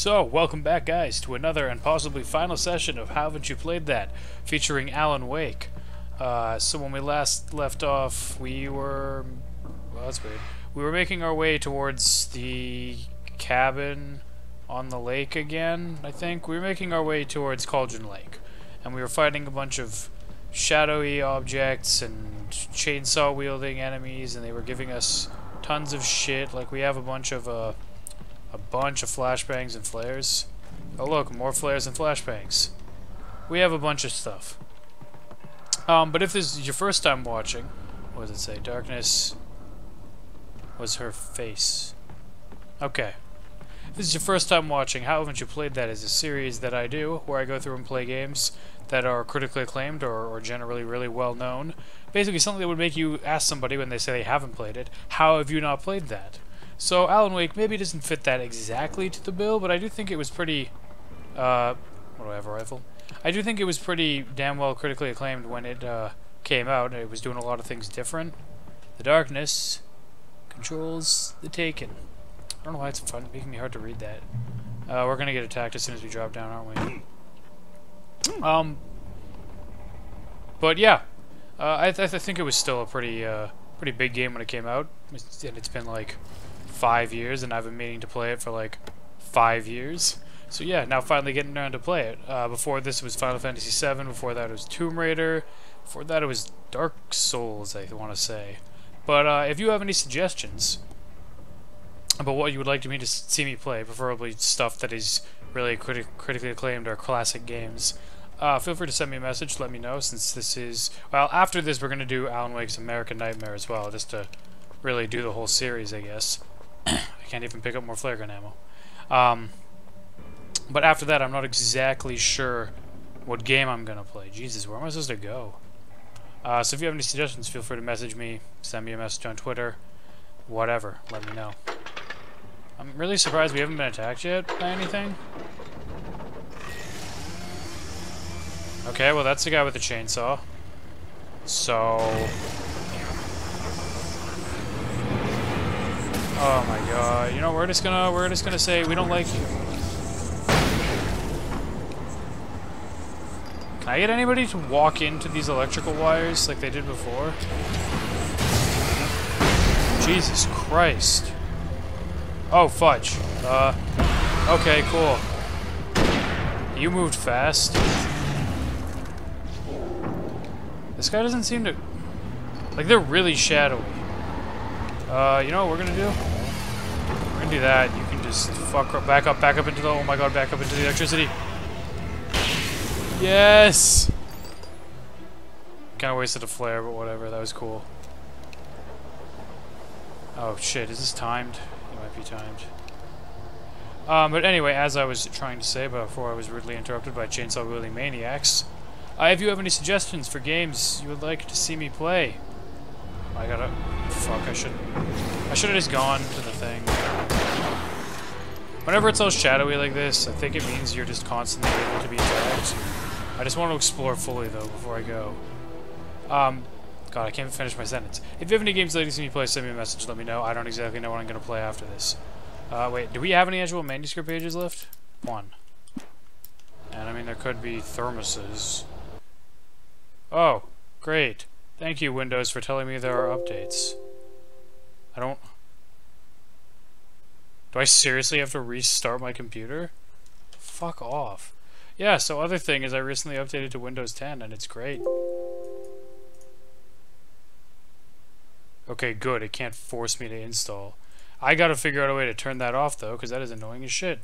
So, welcome back guys to another and possibly final session of How Haven't You Played That, featuring Alan Wake. So when we last left off, we were... well, that's weird. We were making our way towards the cabin on the lake again, I think. We were making our way towards Cauldron Lake. And we were fighting a bunch of shadowy objects and chainsaw-wielding enemies, and they were giving us tons of shit. Like, we have a bunch of flashbangs and flares. Oh look, more flares and flashbangs. We have a bunch of stuff. But if this is your first time watching, what does it say? Darkness was her face. Okay. If this is your first time watching, How Haven't You Played That is a series that I do, where I go through and play games that are critically acclaimed or generally really well known. Basically something that would make you ask somebody when they say they haven't played it, how have you not played that? So Alan Wake maybe doesn't fit that exactly to the bill, but I do think it was pretty, what do I have, a rifle? I do think it was pretty damn well critically acclaimed when it came out, and it was doing a lot of things different. The darkness controls the Taken. I don't know why it's making me hard to read that. We're gonna get attacked as soon as we drop down, aren't we? But yeah, I think it was still a pretty big game when it came out, and it's been like 5 years, and I've been meaning to play it for like 5 years. So yeah, now finally getting around to play it. Before this it was Final Fantasy VII, before that it was Tomb Raider, before that it was Dark Souls, I want to say. But if you have any suggestions about what you would like me to see me play, preferably stuff that is really critically acclaimed or classic games, feel free to send me a message, let me know, since this is... well, after this we're going to do Alan Wake's American Nightmare as well, just to really do the whole series, I guess. I can't even pick up more flare gun ammo. But after that, I'm not exactly sure what game I'm gonna play. Jesus, where am I supposed to go? So if you have any suggestions, feel free to message me, send me a message on Twitter, whatever, let me know. I'm really surprised we haven't been attacked yet by anything. Okay, well that's the guy with the chainsaw. So... oh my god, you know, we're just gonna say we don't like you. Can I get anybody to walk into these electrical wires like they did before? Jesus Christ. Oh, fudge. Okay, cool. You moved fast. This guy doesn't seem to... like, they're really shadowy. You know what we're gonna do? We're gonna do that. You can just back up into the... oh my god, back up into the electricity. Yes! Kinda wasted a flare, but whatever, that was cool. Oh shit, is this timed? It might be timed. But anyway, as I was trying to say before I was rudely interrupted by chainsaw-wielding maniacs, if you have any suggestions for games you would like to see me play, I gotta... fuck, I should have just gone to the thing. Whenever it's all shadowy like this, I think it means you're just constantly able to be attacked. I just want to explore fully, though, before I go. God, I can't finish my sentence. If you have any games that you see me play, send me a message, let me know. I don't exactly know what I'm going to play after this. Wait, do we have any actual manuscript pages left? 1. And, I mean, there could be thermoses. Oh, great. Thank you, Windows, for telling me there are updates. I don't... do I seriously have to restart my computer? Fuck off. Yeah, so other thing is I recently updated to Windows 10, and it's great. Okay, good. It can't force me to install. I gotta figure out a way to turn that off, though, because that is annoying as shit.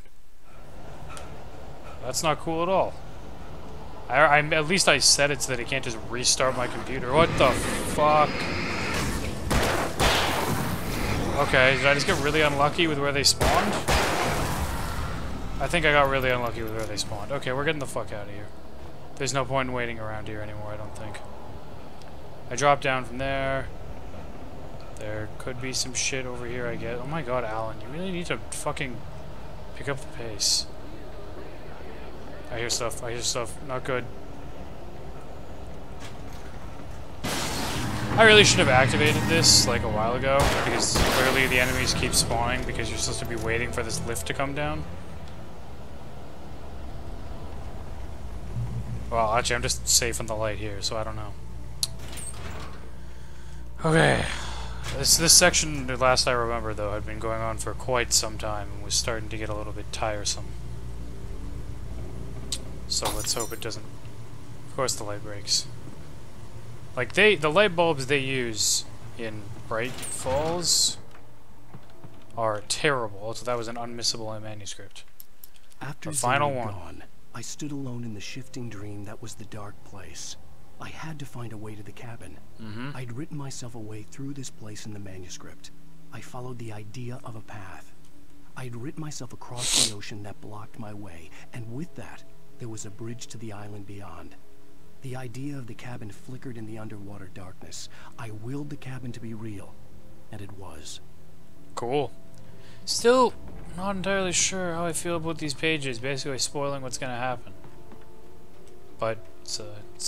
That's not cool at all. At least I set it so that it can't just restart my computer. What the fuck? Okay, did I just get really unlucky with where they spawned? I think I got really unlucky with where they spawned. Okay, we're getting the fuck out of here. There's no point in waiting around here anymore, I don't think. I dropped down from there. There could be some shit over here, I guess. Oh my god, Alan, you really need to fucking pick up the pace. I hear stuff, not good. I really should have activated this, like, a while ago, because clearly the enemies keep spawning because you're supposed to be waiting for this lift to come down. Well, actually, I'm just safe in the light here, so I don't know. Okay. This section, the last I remember, though, had been going on for quite some time and was starting to get a little bit tiresome. So let's hope it doesn't... Of course the light breaks. Like, the light bulbs they use in Bright Falls are terrible. So that was an unmissable manuscript. After the final Zane one. Gone, I stood alone in the shifting dream that was the dark place. I had to find a way to the cabin. I'd written myself a way through this place in the manuscript. I followed the idea of a path. I'd written myself across the ocean that blocked my way, and with that, there was a bridge to the island beyond. The idea of the cabin flickered in the underwater darkness. I willed the cabin to be real, and it was. Cool. Still not entirely sure how I feel about these pages, basically spoiling what's going to happen. But it's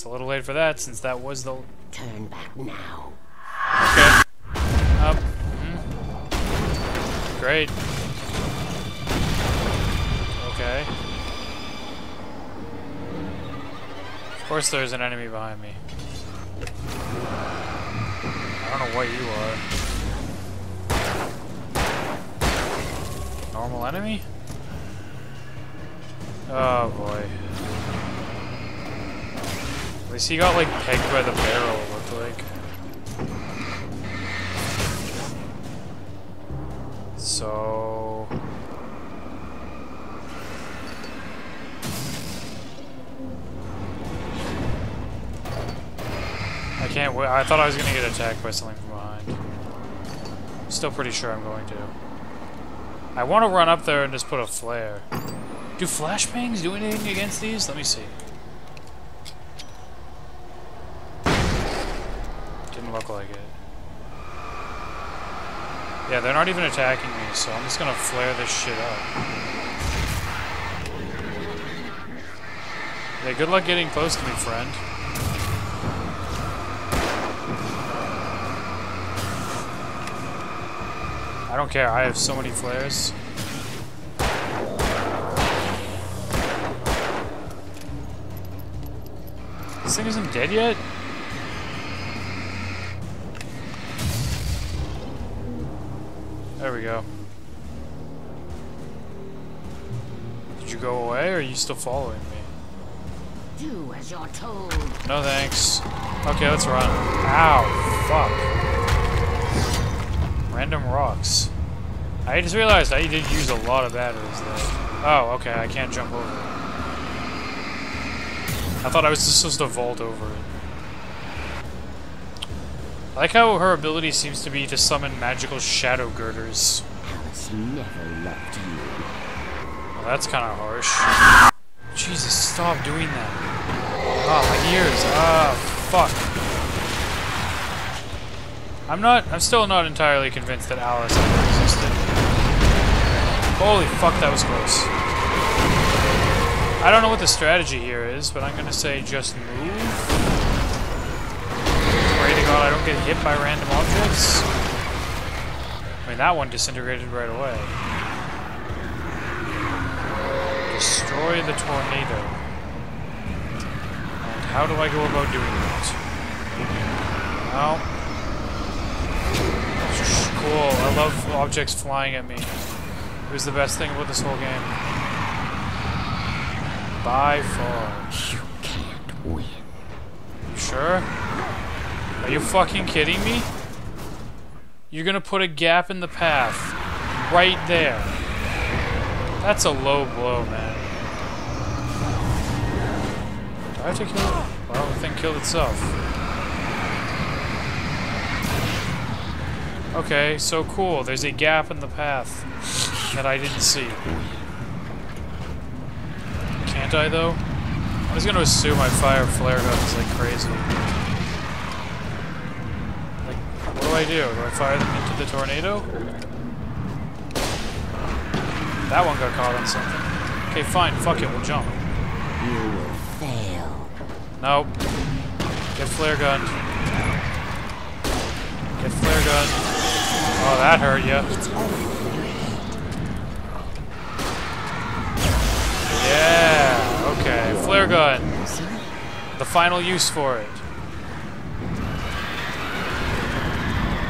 a little late for that, since that was the... Turn back now. Okay. Up. Great. Okay. Of course there's an enemy behind me. I don't know what you are. Normal enemy? Oh boy. At least he got like pegged by the barrel, it looked like. So... I can't wait. I thought I was gonna get attacked by something from behind. Still pretty sure I'm going to. I want to run up there and just put a flare. Do flashbangs do anything against these? Let me see. Didn't look like it. Yeah, they're not even attacking me, so I'm just gonna flare this shit up. Yeah, good luck getting close to me, friend. I don't care, I have so many flares. This thing isn't dead yet? There we go. Did you go away, or are you still following me? Do as you're told. No thanks. Okay, let's run. Ow, fuck. Random rocks. I just realized I did use a lot of batteries there. Oh, okay, I can't jump over it. I thought I was just supposed to vault over it. I like how her ability seems to be to summon magical shadow girders. Alice never loved you. Well, that's kind of harsh. Jesus, stop doing that. Ah, my ears. Ah, fuck. I'm still not entirely convinced that Alice ever existed. Holy fuck, that was close. I don't know what the strategy here is, but I'm gonna say just move. Pray to God I don't get hit by random objects. I mean, that one disintegrated right away. Destroy the tornado. And how do I go about doing that? Well... Cool, I love objects flying at me. It was the best thing about this whole game. By far. You can't win. You sure? Are you fucking kidding me? You're gonna put a gap in the path. Right there. That's a low blow, man. Do I have to kill it? Well, the thing killed itself. Okay, so cool. There's a gap in the path that I didn't see. Can't I, though? I'm just gonna assume I fire flare guns like crazy. Like, what do I do? Do I fire them into the tornado? That one got caught on something. Okay, fine. Fuck it. We'll jump. You will fail. Nope. Get flare gunned. Get flare gunned. Oh, that hurt ya. Yeah, okay. Flare gun. the final use for it.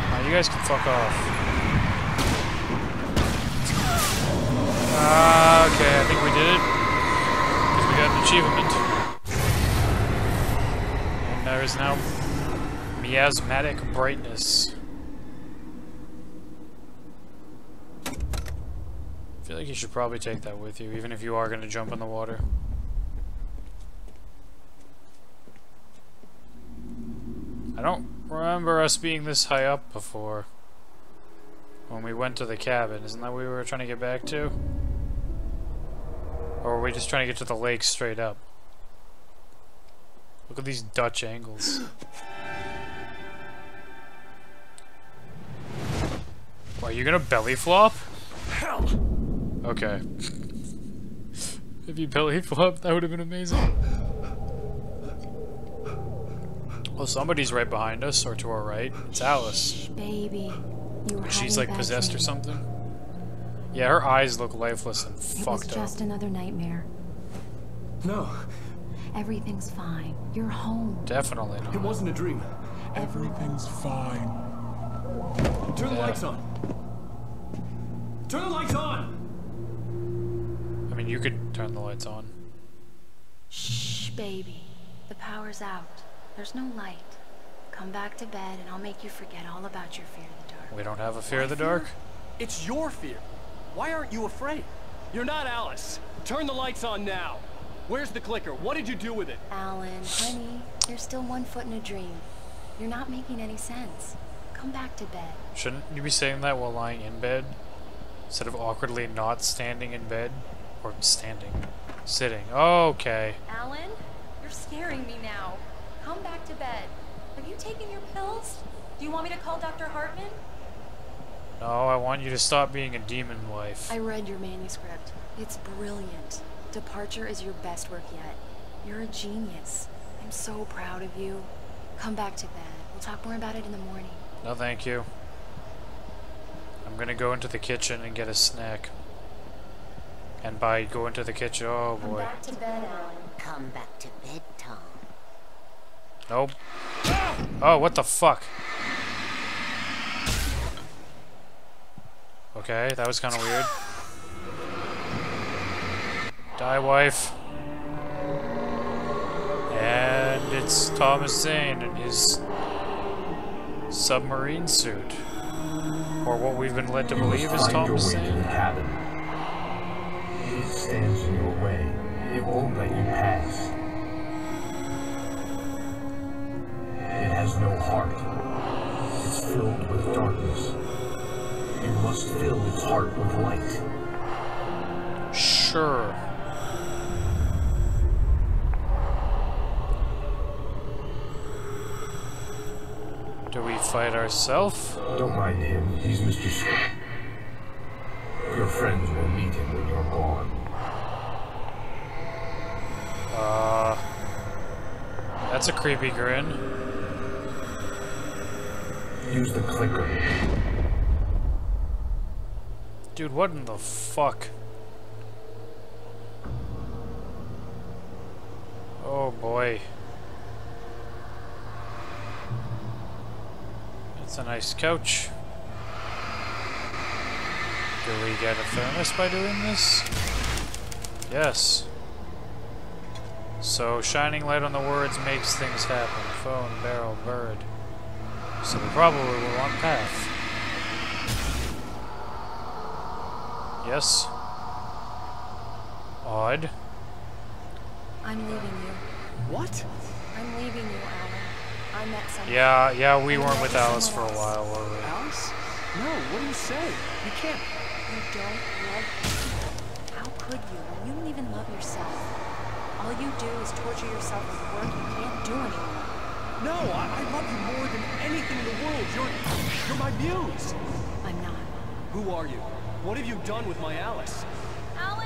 Now you guys can fuck off. Okay, I think we did it. Because we got an achievement. And there is now miasmatic brightness. I feel like you should probably take that with you, even if you are going to jump in the water. I don't remember us being this high up before. When we went to the cabin. Isn't that what we were trying to get back to? Or were we just trying to get to the lake straight up? Look at these Dutch angles. Are you gonna belly flop? Hell! Okay. If you belly flopped, that would have been amazing. Well, somebody's right behind us, or to our right. It's Alice. Baby, you were She's having like a bad possessed or dream. something. Yeah, her eyes look lifeless and It was fucked up. just another nightmare. No, Everything's fine. You're home. Definitely it not. wasn't a dream. Everything's fine. Turn the Yeah. lights on. Turn the lights on! I mean, you could turn the lights on. Shh, baby. The power's out. There's no light. Come back to bed and I'll make you forget all about your fear of the dark. We don't have a fear of the dark? It's your fear. Why aren't you afraid? You're not Alice. Turn the lights on now. Where's the clicker? What did you do with it? Alan, honey, you're still 1 foot in a dream. You're not making any sense. Come back to bed. Shouldn't you be saying that while lying in bed? Instead of awkwardly not standing in bed? Or standing. Sitting. Okay. Alan, you're scaring me now. Come back to bed. Have you taken your pills? Do you want me to call Dr. Hartman? No, I want you to stop being a demon wife. I read your manuscript. It's brilliant. Departure is your best work yet. You're a genius. I'm so proud of you. Come back to bed. We'll talk more about it in the morning. No, thank you. I'm gonna go into the kitchen and get a snack. And by go into the kitchen, oh Come boy. back to bed, Alan. Come back to bed, Tom. Nope. Oh, what the fuck? Okay, that was kind of weird. Die, wife. And it's Thomas Zane in his submarine suit. Or what we've been led to believe is Thomas Find your way to the Zane. cabin. It stands in your way. It won't let you pass. It has no heart. It's filled with darkness. You must fill its heart with light. Sure. Do we fight ourselves? Don't mind him. He's Mr. Scott. Your friends will meet him when you're gone. That's a creepy grin. Use the clicker. Dude, what in the fuck? Oh boy. That's a nice couch. Do we get a thermos by doing this? Yes. So, shining light on the words makes things happen. Phone, barrel, bird. So we probably will want path. Yes. Odd. I'm leaving you. What? I'm leaving you, Alan. I met someone. Yeah, we weren't with Alice for a while, were we? Alice? No, what do you say? You can't. You don't love me. How could you when you don't even love yourself? All you do is torture yourself with work you can't do anymore. No, I love you more than anything in the world. You're my muse. I'm not. Who are you? What have you done with my Alice? Alan?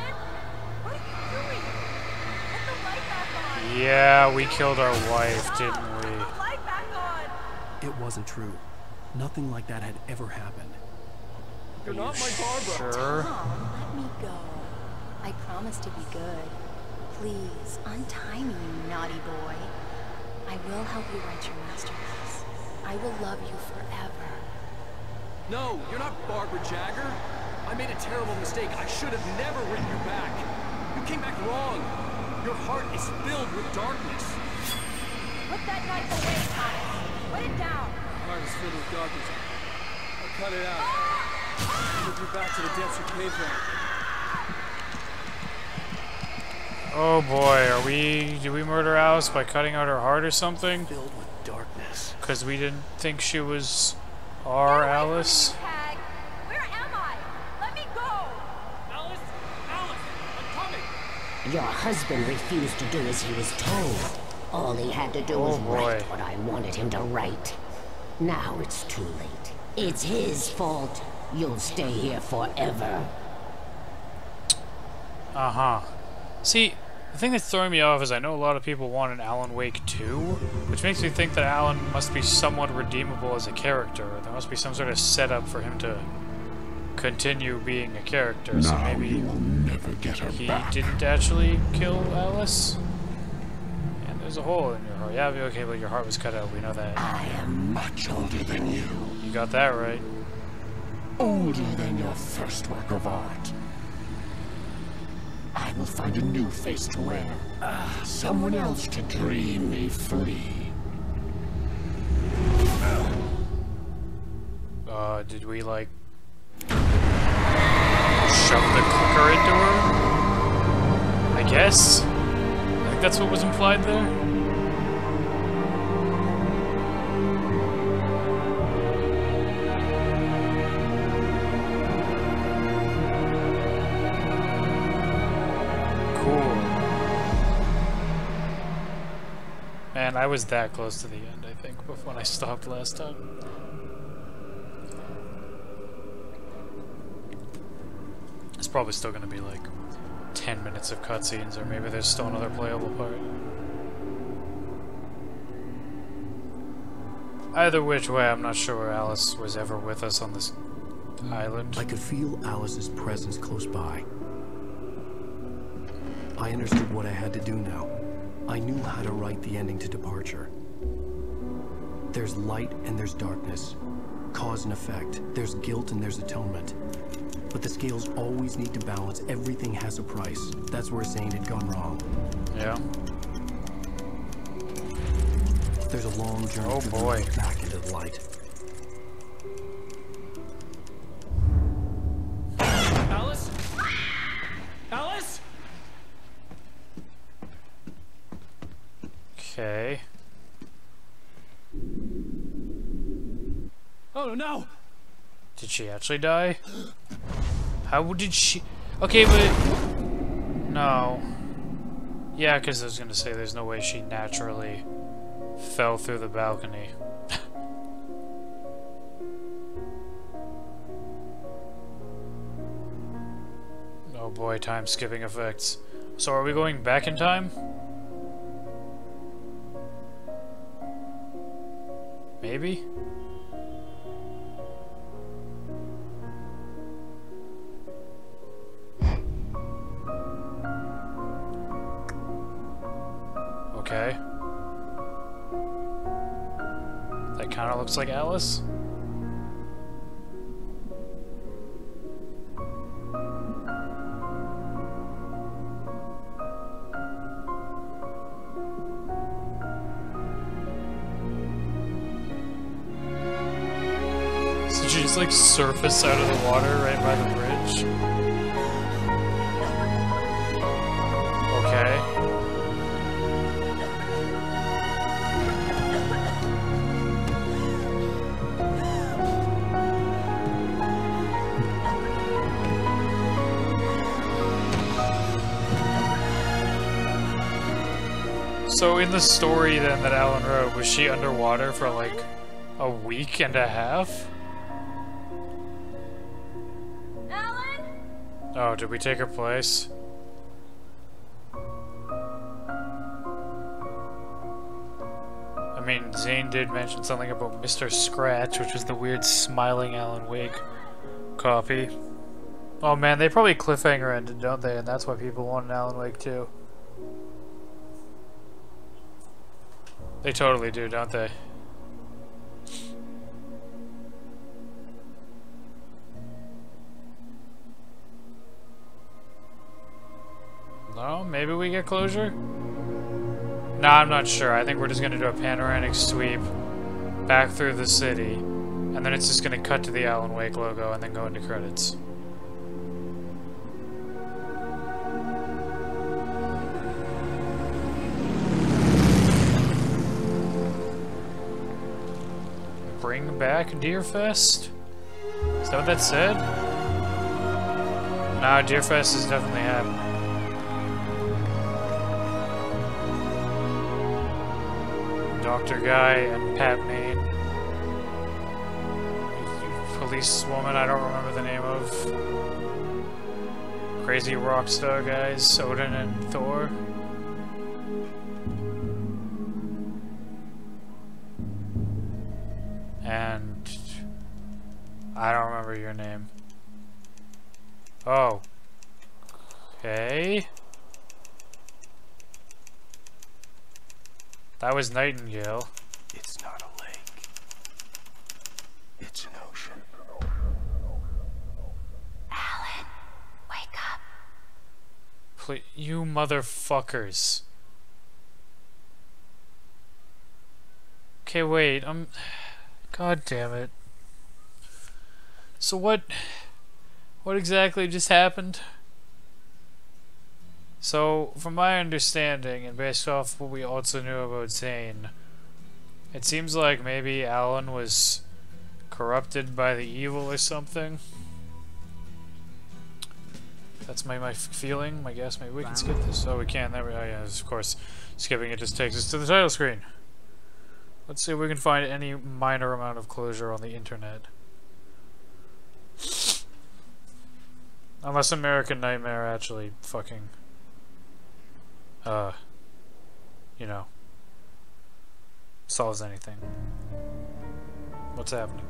What are you doing? Put the light back on! Yeah, we killed our wife, didn't we? Put the light back on! It wasn't true. Nothing like that had ever happened. You're Are not you my Barbara. Sure. Tom, let me go. I promise to be good. Please, untie me, you naughty boy. I will help you write your masterpiece. I will love you forever. No, you're not Barbara Jagger. I made a terrible mistake. I should have never written you back. You came back wrong. Your heart is filled with darkness. Put that knife away, Thomas. Put it down. Heart is filled with darkness. I'll cut it out. Put you back to the depths you came from. Oh boy, did we murder Alice by cutting out her heart or something? Filled with darkness. Because we didn't think she was our Alice? Hag. Where am I? Let me go. Alice! Alice! I'm coming! Your husband refused to do as he was told. All he had to do was write what I wanted him to write. Now it's too late. It's his fault. You'll stay here forever. Uh-huh. See, the thing that's throwing me off is I know a lot of people want an Alan Wake 2, which makes me think that Alan must be somewhat redeemable as a character. There must be some sort of setup for him to continue being a character, so maybe he didn't actually kill Alice? And there's a hole in your heart. Yeah, okay, but your heart was cut out, we know that. I am much older than you. You got that right. Older than your first work of art. I will find a new face to wear. Someone else to dream me free. Did we, like, shove the cooker into her? I guess? I think that's what was implied there. Man, I was that close to the end, I think, when I stopped last time. It's probably still gonna be like 10 minutes of cutscenes, or maybe there's still another playable part. Either which way, I'm not sure Alice was ever with us on this island. I could feel Alice's presence close by. I understood what I had to do now. I knew how to write the ending to Departure. There's light and there's darkness. Cause and effect. There's guilt and there's atonement. But the scales always need to balance. Everything has a price. That's where Zane had gone wrong. Yeah. There's a long journey Oh boy. back into the light. Alice? Alice? Okay. Oh no! Did she actually die? How did she... Okay, but... No. Yeah, because I was going to say there's no way she naturally fell through the balcony. Oh boy, time skipping effects. So are we going back in time? Maybe? Okay. That kind of looks like Alice. Did she just like surface out of the water right by the bridge? Okay. So in the story then that Alan wrote, was she underwater for like a week and a half? Alan? Oh, did we take her place? I mean, Zane did mention something about Mr. Scratch, which was the weird smiling Alan Wake copy. Oh man, they probably cliffhanger ended, don't they? And that's why people want an Alan Wake too. They totally do, don't they? No, maybe we get closure? Nah, I'm not sure. I think we're just gonna do a panoramic sweep back through the city, and then it's just gonna cut to the Alan Wake logo and then go into credits. Bring back Deerfest? Is that what that said? Nah, Deerfest is definitely happening. Dr. Guy and Pat Maine. Police woman I don't remember the name of. Crazy rockstar guys, Odin and Thor. And I don't remember your name. Oh. Okay. That was Nightingale. It's not a lake. It's an ocean. Alan, wake up. Please, you motherfuckers. Okay, wait, God damn it. So what exactly just happened? So, from my understanding, and based off what we also knew about Zane, it seems like maybe Alan was corrupted by the evil or something. That's my feeling, my guess. Maybe we can skip this. Oh, we can. There we go. Oh, yeah, of course. Skipping it just takes us to the title screen. Let's see if we can find any minor amount of closure on the internet. Unless American Nightmare actually fucking... you know, solves anything. What's happening?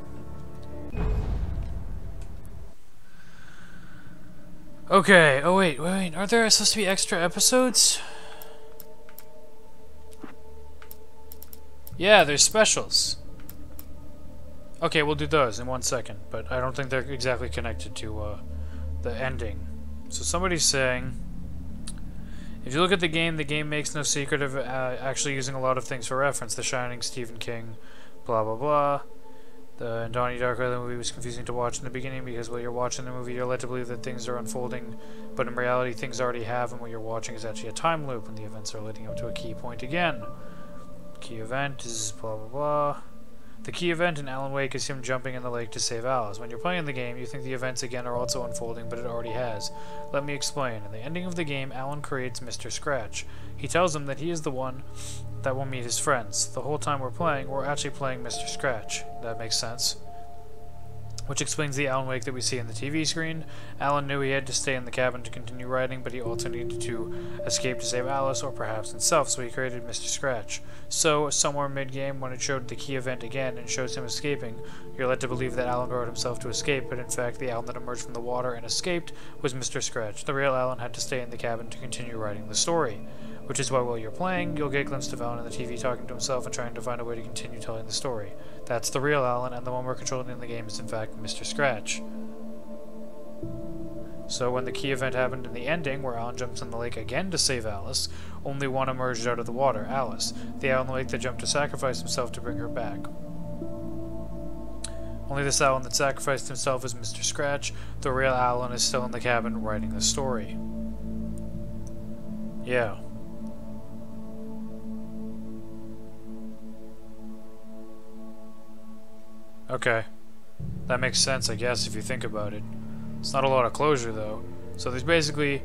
Okay, oh wait, aren't there supposed to be extra episodes? Yeah, there's specials. Okay, we'll do those in 1 second, but I don't think they're exactly connected to, the ending. So somebody's saying... If you look at the game makes no secret of actually using a lot of things for reference. The Shining, Stephen King, blah blah blah. The Donnie Darko, the movie, was confusing to watch in the beginning because while you're watching the movie, you're led to believe that things are unfolding, but in reality, things already have, and what you're watching is actually a time loop, and the events are leading up to a key point again. Key event is blah blah blah. The key event in Alan Wake is him jumping in the lake to save Alice. When you're playing the game, you think the events again are also unfolding, but it already has. Let me explain. In the ending of the game, Alan creates Mr. Scratch. He tells him that he is the one that will meet his friends. The whole time we're actually playing Mr. Scratch. That makes sense. Which explains the Alan Wake that we see in the TV screen. Alan knew he had to stay in the cabin to continue writing, but he also needed to escape to save Alice, or perhaps himself, so he created Mr. Scratch. So, somewhere mid-game, when it showed the key event again and shows him escaping, you're led to believe that Alan wrote himself to escape, but in fact the Alan that emerged from the water and escaped was Mr. Scratch. The real Alan had to stay in the cabin to continue writing the story. Which is why while you're playing, you'll get a glimpse of Alan on the TV talking to himself and trying to find a way to continue telling the story. That's the real Alan, and the one we're controlling in the game is in fact Mr. Scratch. So when the key event happened in the ending, where Alan jumps in the lake again to save Alice, only one emerged out of the water, Alice, the Alan in the lake that jumped to sacrifice himself to bring her back. Only this Alan that sacrificed himself is Mr. Scratch. The real Alan is still in the cabin writing the story. Yeah. Okay. That makes sense, I guess, if you think about it. It's not a lot of closure, though. So there's basically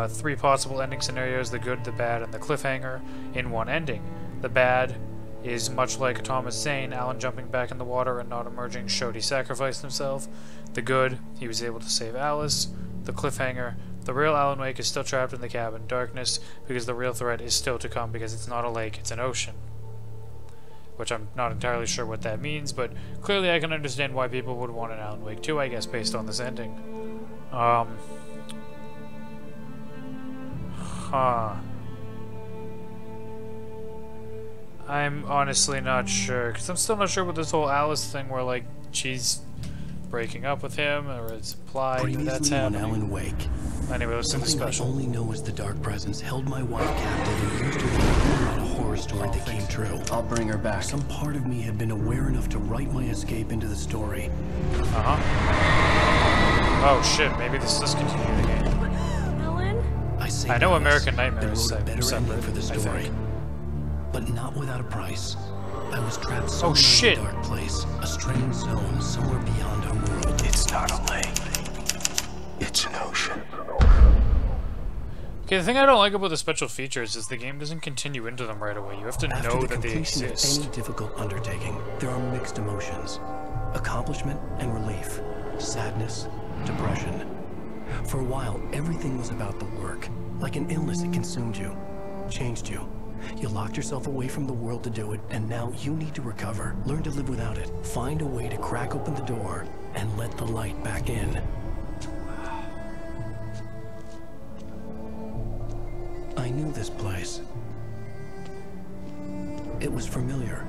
3 possible ending scenarios: the good, the bad, and the cliffhanger in one ending. The bad is much like Thomas Zane, Alan jumping back in the water and not emerging showed he sacrificed himself. The good, he was able to save Alice. The cliffhanger, the real Alan Wake is still trapped in the cabin, darkness, because the real threat is still to come because it's not a lake, it's an ocean. Which I'm not entirely sure what that means, but clearly I can understand why people would want an Alan Wake 2, I guess, based on this ending. I'm honestly not sure, because I'm still not sure with this whole Alice thing where, like, she's breaking up with him, or it's implied that that's Previously on happening. Alan Wake, Anyway, let's do the something I special. only know as the Dark Presence held my wife captive and used her to write a horror story that came true. I'll bring her back. Some part of me had been aware enough to write my escape into the story. Uh-huh. Oh shit, maybe this does continue the game. Ellen? I know this, American Nightmare and is wrote a better separate, ending for the I story. think. But not without a price. I was trapped Oh, somewhere shit. in a dark place, a strange zone somewhere beyond our world. It's not a lake. It's an ocean. Okay, the thing I don't like about the special features is the game doesn't continue into them right away. You have to After know the that they completion of exist. any difficult undertaking, there are mixed emotions. Accomplishment and relief. Sadness, depression. For a while, everything was about the work. Like an illness, it consumed you. Changed you. You locked yourself away from the world to do it, and now you need to recover. Learn to live without it. Find a way to crack open the door and let the light back in. I knew this place. It was familiar.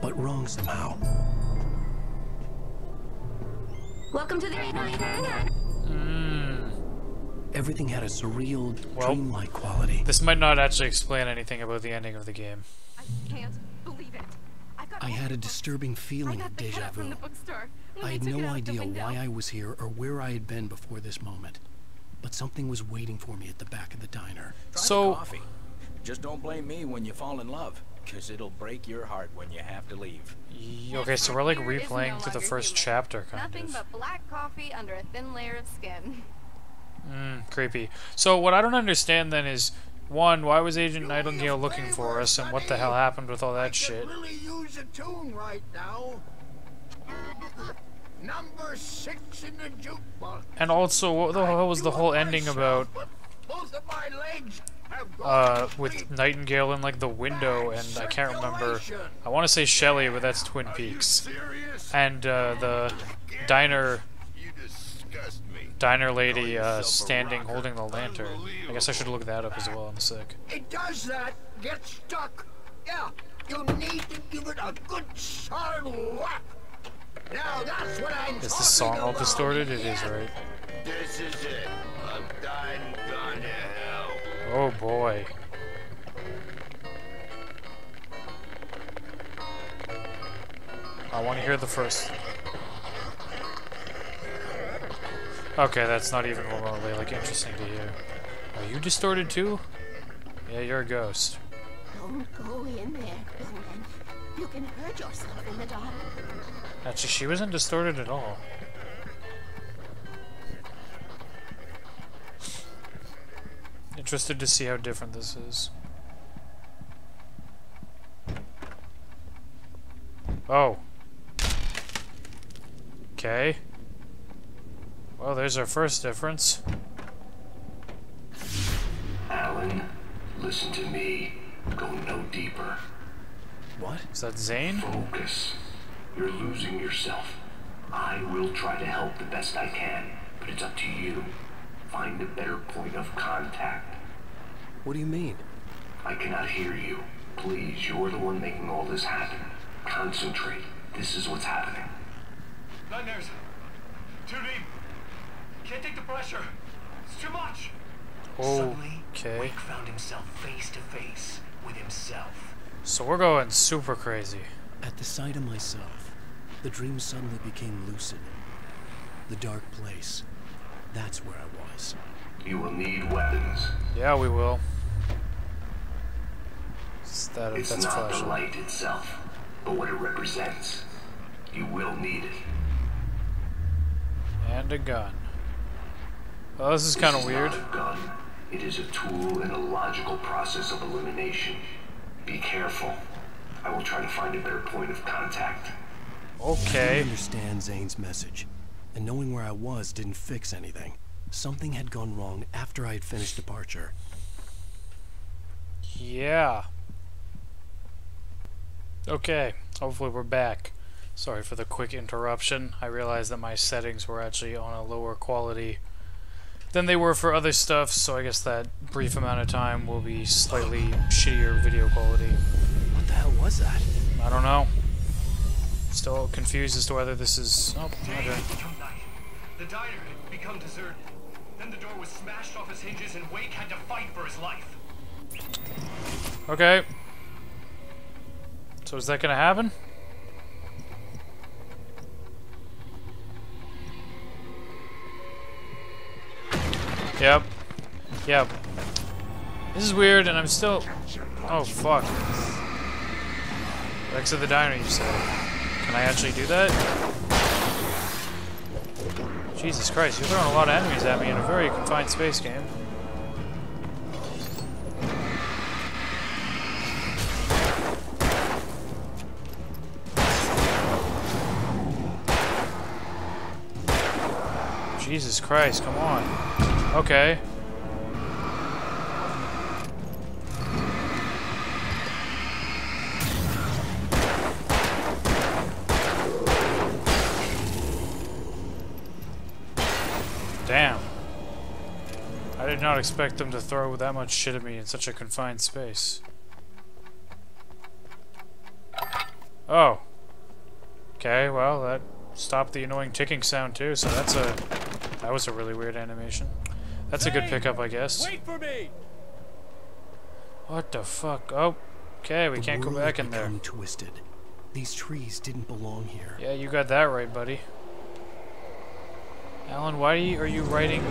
But wrong somehow. Welcome to the Everything had a surreal, Well, dreamlike quality. This might not actually explain anything about the ending of the game. I can't believe it. I had a disturbing feeling of deja vu. I had no idea why I was here or where I had been before this moment. But something was waiting for me at the back of the diner. Try So- the coffee. Just don't blame me when you fall in love, because it'll break your heart when you have to leave. Okay, so we're like Here is no replaying through the longer first human. chapter, kind Nothing of. but black coffee under a thin layer of skin. Creepy. So what I don't understand then is, one, why was Agent Nightingale looking for us, and what the hell happened with all that shit? Really use a tune right now. Number 6 in the jukebox. And also, what the hell was the whole ending about, Both of my legs have gone with Nightingale in, like, the window, and I can't remember, I want to say Shelley, but that's Twin Peaks. serious. And, the diner You disgust me. lady, standing, holding the lantern. I guess I should look that up as well in a sec. It does that. Get stuck. Yeah, you need to give it a good solid whack. Now that's what I'm Is this song all distorted? It is, right? This is it. I'm done gone to hell. Oh boy. I want to hear the first. Okay, that's not even remotely, like, interesting to hear. Are you distorted too? Yeah, you're a ghost. Don't go in there, Roland. You can hurt yourself in the dark. Actually, she wasn't distorted at all. Interested to see how different this is. Oh. Okay. Well, there's our first difference. Alan, listen to me. Go no deeper. What? Is that Zane? Focus. You're losing yourself. I will try to help the best I can, but it's up to you. Find a better point of contact. What do you mean? I cannot hear you. Please, you're the one making all this happen. Concentrate. This is what's happening. Nightmares. Too deep. Can't take the pressure. It's too much. Suddenly, Okay. Wake found himself face to face with himself. So we're going super crazy. At the sight of myself, the dream suddenly became lucid. The dark place. That's where I was. You will need weapons. Yeah, we will. That's It's not the flashing. light itself, but what it represents. You will need it. And a gun. Well, this is kind of This weird. Not a gun. It is a tool in a logical process of elimination. Be careful. I will try to find a better point of contact. I Okay. understand Zane's message, and knowing where I was didn't fix anything. Something had gone wrong after I had finished departure. Yeah. Okay. Hopefully we're back. Sorry for the quick interruption. I realized that my settings were actually on a lower quality than they were for other stuff, so I guess that brief amount of time will be slightly shittier video quality. What the hell was that? I don't know. Still confused as to whether this is... Oh, okay. The diner had become deserted. Then the door was smashed off its hinges and Wake had to fight for his life. Okay. So is that gonna happen? Yep. Yep. This is weird, and I'm still... Oh, fuck. Exit the diner, you said. Can I actually do that? Jesus Christ, you're throwing a lot of enemies at me in a very confined space game. Jesus Christ, come on. Okay. Damn. I did not expect them to throw that much shit at me in such a confined space. Oh. Okay, well, that stopped the annoying ticking sound too, so that was a really weird animation. That's a good pickup, I guess. Wait for me. What the fuck? Oh, okay, we can't go back in there. Twisted. These trees didn't belong here. Yeah, you got that right, buddy. Alan, why are you writing?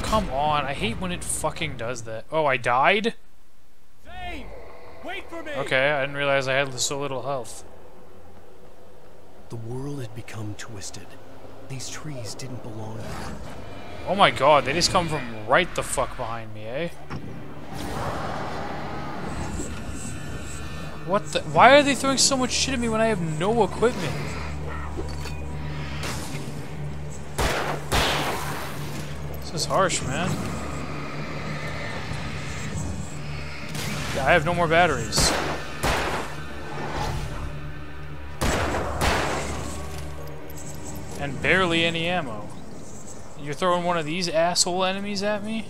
Come on, I hate when it fucking does that. Oh, I died? Zane, wait for me. Okay, I didn't realize I had so little health. The world had become twisted. These trees didn't belong there. Oh my god, they just come from right the fuck behind me, eh? What the? Why are they throwing so much shit at me when I have no equipment? This is harsh, man. Yeah, I have no more batteries. And barely any ammo. You're throwing one of these asshole enemies at me?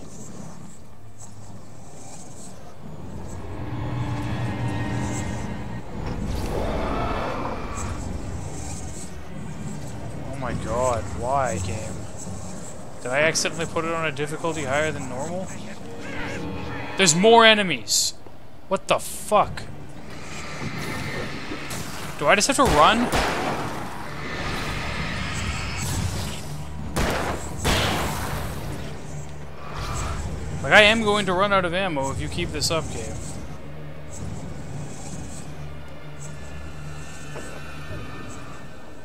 Oh my god, why, game? Did I accidentally put it on a difficulty higher than normal? There's more enemies! What the fuck? Do I just have to run? Like, I am going to run out of ammo if you keep this up, game.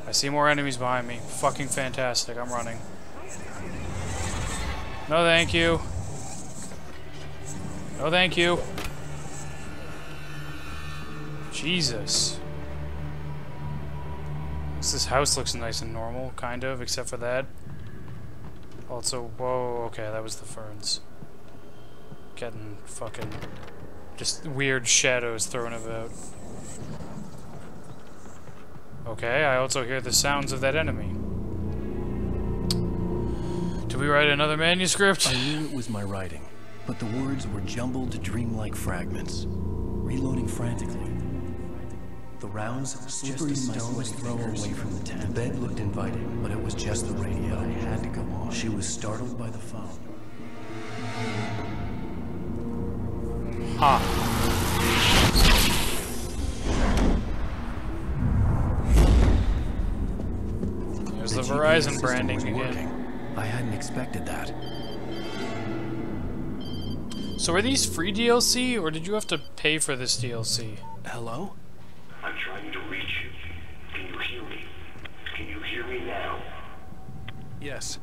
I see more enemies behind me. Fucking fantastic. I'm running. No, thank you. No, thank you. Jesus. This house looks nice and normal, kind of, except for that. Also, whoa, okay, that was the ferns. Getting fucking just weird shadows thrown about. Okay, I also hear the sounds of that enemy. Do we write another manuscript? I knew it was my writing, but the words were jumbled dreamlike fragments. Reloading frantically. The rounds slippery stones throw away from the tent. The bed looked inviting, but it was just the radio. I had to go on. She was startled by the phone. Huh. There's the Verizon branding again. I hadn't expected that. So are these free DLC, or did you have to pay for this DLC? Hello? I'm trying to reach you. Can you hear me? Can you hear me now? Yes.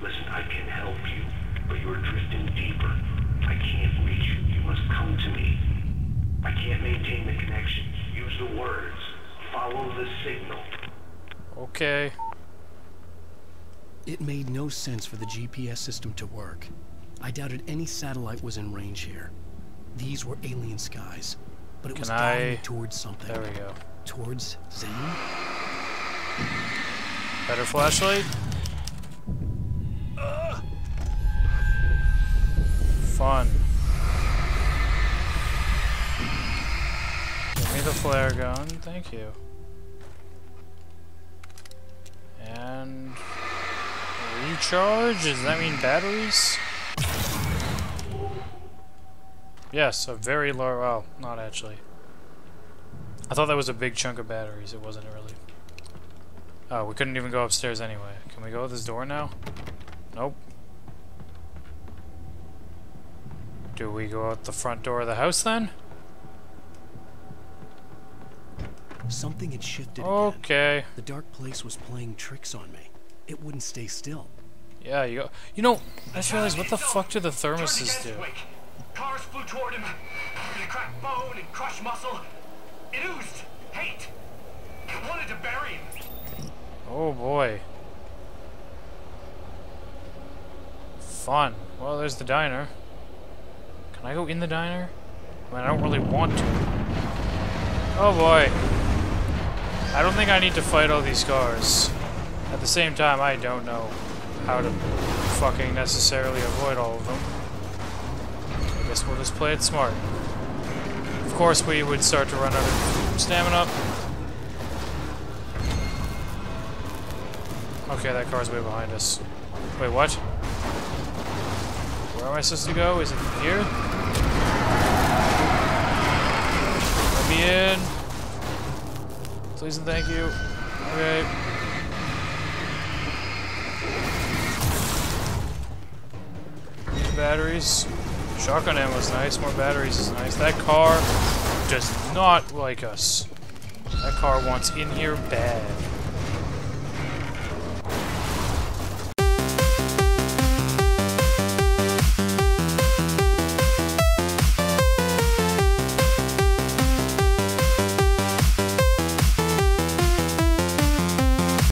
Listen, I can help you, but you're drifting deeper. I can't reach you. You must come to me. I can't maintain the connection. Use the words. Follow the signal. Okay. It made no sense for the GPS system to work. I doubted any satellite was in range here. These were alien skies, but it was guiding me towards something. There we go. Towards Zane? Better flashlight? Fun. Give me the flare gun, thank you. And recharge? Does that mean batteries? Yes, a very low. Well, not actually. I thought that was a big chunk of batteries. It wasn't really. Oh, we couldn't even go upstairs anyway. Can we go out this door now? Nope. Do we go out the front door of the house then? Something had shifted okay. Again. The dark place was playing tricks on me. It wouldn't stay still. Yeah, you know, I just realized, what the fuck do the thermoses do? Cars flew toward him. They cracked bone and crushed muscle. It oozed hate. It wanted to bury him. Oh boy. Fun. Well, there's the diner. Can I go in the diner? I mean, I don't really want to. Oh boy. I don't think I need to fight all these cars. At the same time, I don't know how to fucking necessarily avoid all of them. I guess we'll just play it smart. Of course, we would start to run out of stamina. Okay, that car's way behind us. Wait, what? Where am I supposed to go? Is it here? Let me in. Please and thank you. Okay. Batteries. Shotgun ammo is nice. More batteries is nice. That car does not like us. That car wants in here bad.